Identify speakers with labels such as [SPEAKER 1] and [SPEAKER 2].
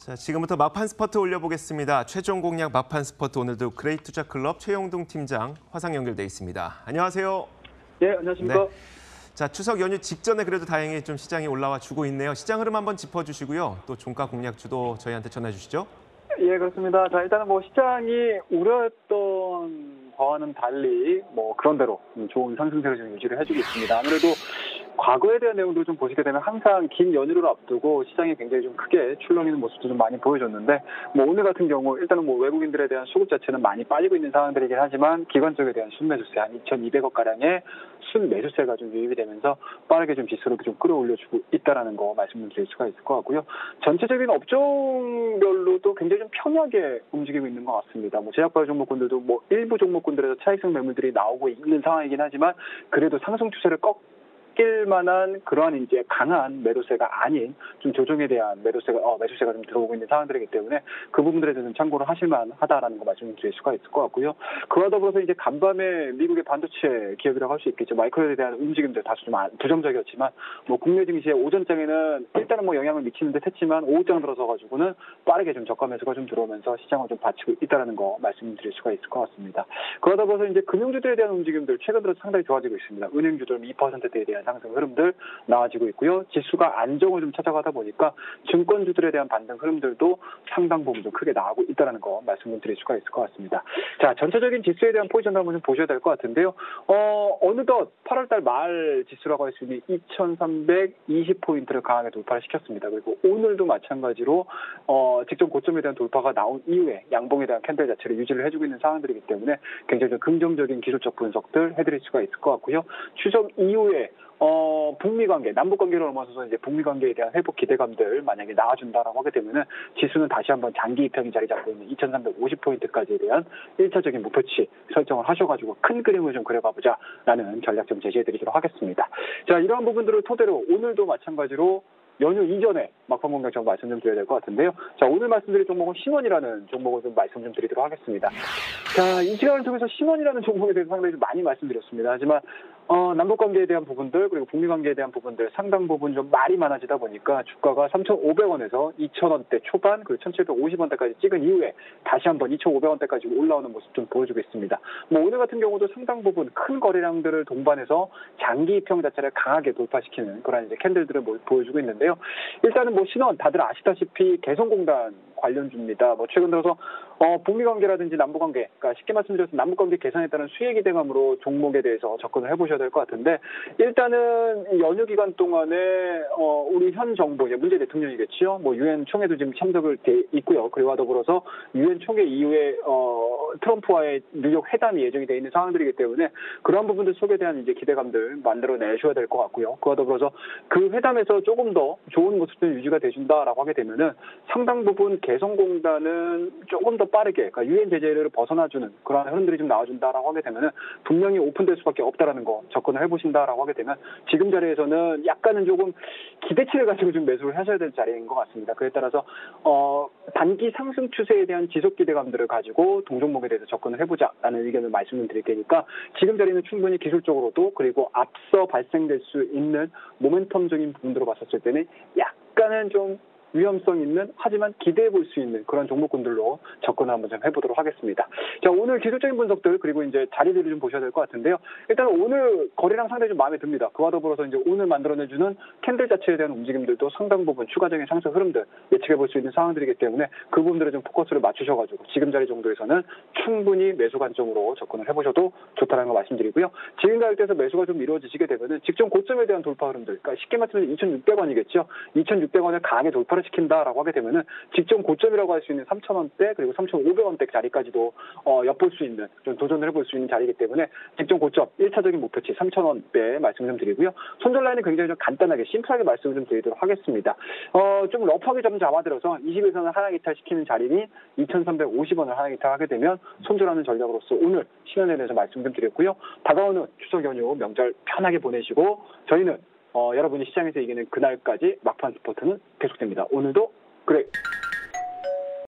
[SPEAKER 1] 자, 지금부터 막판 스퍼트 올려보겠습니다. 최종 공략 막판 스퍼트 오늘도 그레이투자클럽 최용둥 팀장 화상 연결돼 있습니다. 안녕하세요.
[SPEAKER 2] 네, 안녕하십니까.
[SPEAKER 1] 네. 자, 추석 연휴 직전에 그래도 다행히 좀 시장이 올라와 주고 있네요. 시장 흐름 한번 짚어주시고요. 또 종가 공략주도 저희한테 전해 주시죠.
[SPEAKER 2] 예, 그렇습니다. 자, 일단은 시장이 우려했던 거와는 달리 그런 대로 좋은 상승세를 좀 유지를 해주고 있습니다. 아무래도 과거에 대한 내용들을 좀 보시게 되면 항상 긴 연휴를 앞두고 시장이 굉장히 좀 크게 출렁이는 모습도 좀 많이 보여줬는데 오늘 같은 경우 일단은 외국인들에 대한 수급 자체는 많이 빠지고 있는 상황들이긴 하지만 기관 쪽에 대한 순매수세 한 2,200억 가량의 순매수세가 좀 유입이 되면서 빠르게 좀 지수를 좀 끌어올려주고 있다라는 거 말씀을 드릴 수가 있을 것 같고요. 전체적인 업종별로도 굉장히 좀 편하게 움직이고 있는 것 같습니다. 제약바이오 종목군들도 일부 종목군들에서 차익성 매물들이 나오고 있는 상황이긴 하지만 그래도 상승 추세를 꺾일 만한 그러한 이제 강한 매도세가 아닌 좀 조정에 대한 매수세가 좀 들어오고 있는 상황들이기 때문에 그 부분들에 대해서 참고를 하실만하다라는 거 말씀을 드릴 수가 있을 것 같고요. 그와 더불어서 이제 간밤에 미국의 반도체 기업이라고 할 수 있겠죠. 마이크론에 대한 움직임들 다소 좀 부정적이었지만 국내 증시의 오전장에는 일단은 영향을 미치는 듯 했지만 오후장 들어서 가지고는 빠르게 좀 저가 매수가 좀 들어오면서 시장을 좀 받치고 있다라는 거 말씀드릴 수가 있을 것 같습니다. 그와 더불어서 이제 금융주들에 대한 움직임들 최근 들어 상당히 좋아지고 있습니다. 은행주들 2%대에 대한 상승 흐름들 나와지고 있고요. 지수가 안정을 좀 찾아가다 보니까 증권주들에 대한 반등 흐름들도 상당 부분 좀 크게 나오고 있다는 거 말씀을 드릴 수가 있을 것 같습니다. 자, 전체적인 지수에 대한 포지션을 한번 좀 보셔야 될 것 같은데요. 어느덧 8월달 말 지수라고 할 수 있는 2,320포인트를 강하게 돌파를 시켰습니다. 그리고 오늘도 마찬가지로 직전 고점에 대한 돌파가 나온 이후에 양봉에 대한 캔들 자체를 유지를 해주고 있는 상황들이기 때문에 굉장히 좀 긍정적인 기술적 분석들 해드릴 수가 있을 것 같고요. 추석 이후에 북미 관계, 남북 관계를 넘어서서 이제 북미 관계에 대한 회복 기대감들 만약에 나와준다라고 하게 되면은 지수는 다시 한번 장기 입형이 자리 잡고 있는 2,350포인트까지에 대한 1차적인 목표치 설정을 하셔가지고 큰 그림을 좀 그려가보자라는 전략 좀 제시해드리도록 하겠습니다. 자, 이러한 부분들을 토대로 오늘도 마찬가지로 연휴 이전에 막판 공략 좀 말씀 좀 드려야 될 것 같은데요. 자, 오늘 말씀드릴 종목은 신원이라는 종목을 좀 말씀 좀 드리도록 하겠습니다. 자, 이 시간을 통해서 신원이라는 종목에 대해서 상당히 좀 많이 말씀드렸습니다. 하지만 남북관계에 대한 부분들 그리고 북미관계에 대한 부분들 상당 부분 좀 말이 많아지다 보니까 주가가 3,500원에서 2,000원대 초반 그리고 1,750원대까지 찍은 이후에 다시 한번 2,500원대까지 올라오는 모습 좀 보여주고 있습니다. 오늘 같은 경우도 상당 부분 큰 거래량들을 동반해서 장기 입형 자체를 강하게 돌파시키는 그런 이제 캔들들을 보여주고 있는데요. 일단은 신원 다들 아시다시피 개성공단 관련주입니다. 최근 들어서 북미관계라든지 남북관계, 그러니까 쉽게 말씀드려서 남북관계 개선에 따른 수혜 기대감으로 종목에 대해서 접근을 해보셔야 될 것 같은데 일단은 연휴 기간 동안에 우리 현 정부, 문재인 대통령이겠죠. 유엔 총회도 지금 참석을 돼 있고요. 그리고 더불어서 유엔 총회 이후에 트럼프와의 뉴욕 회담이 예정이 돼 있는 상황들이기 때문에 그러한 부분들 속에 대한 이제 기대감들 만들어내셔야 될 것 같고요. 그와 더불어서 그 회담에서 조금 더 좋은 모습들 유지가 되준다라고 하게 되면은 상당 부분 개성공단은 조금 더 빠르게 그러니까 유엔 제재를 벗어나주는 그런 흐름들이 좀 나와준다라고 하게 되면은 분명히 오픈될 수밖에 없다라는 거 접근을 해보신다라고 하게 되면 지금 자리에서는 약간은 조금 기대치를 가지고 좀 매수를 하셔야 될 자리인 것 같습니다. 그에 따라서 단기 상승 추세에 대한 지속 기대감들을 가지고 동종목에 대해서 접근을 해보자라는 의견을 말씀을 드릴 테니까 지금 자리는 충분히 기술적으로도 그리고 앞서 발생될 수 있는 모멘텀적인 부분으로 봤었을 때는 약간은 좀 위험성 있는 하지만 기대해 볼 수 있는 그런 종목군들로 접근을 한번 좀 해보도록 하겠습니다. 자, 오늘 기술적인 분석들 그리고 이제 자리들을 좀 보셔야 될 것 같은데요. 일단 오늘 거래량 상당히 좀 마음에 듭니다. 그와 더불어서 이제 오늘 만들어내주는 캔들 자체에 대한 움직임들도 상당 부분 추가적인 상승 흐름들 예측해 볼 수 있는 상황들이기 때문에 그 부분들에 좀 포커스를 맞추셔가지고 지금 자리 정도에서는 충분히 매수 관점으로 접근을 해보셔도 좋다는 거 말씀드리고요. 지금 가격대에서 매수가 좀 이루어지시게 되면은 직전 고점에 대한 돌파 흐름들, 그러니까 쉽게 말하면 2,600원이겠죠. 2,600원을 강하게 돌파를 시킨다라고 하게 되면은 직전 고점이라고 할 수 있는 3,000원대 그리고 3,500원대 자리까지도 엿볼 수 있는 좀 도전을 해볼 수 있는 자리이기 때문에 직전 고점 1차적인 목표치 3,000원대 말씀 좀 드리고요. 손절 라인은 굉장히 좀 간단하게 심플하게 말씀을 좀 드리도록 하겠습니다. 좀 러프하게 좀 잡아들어서 20에서는 하락 이탈시키는 자리니 2,350원을 하락 이탈하게 되면 손절하는 전략으로서 오늘 신원에 대해서 말씀 좀 드렸고요. 다가오는 추석 연휴 명절 편하게 보내시고 저희는 여러분이 시장에서 이기는 그날까지 막판 스포츠는 계속됩니다. 오늘도 그래.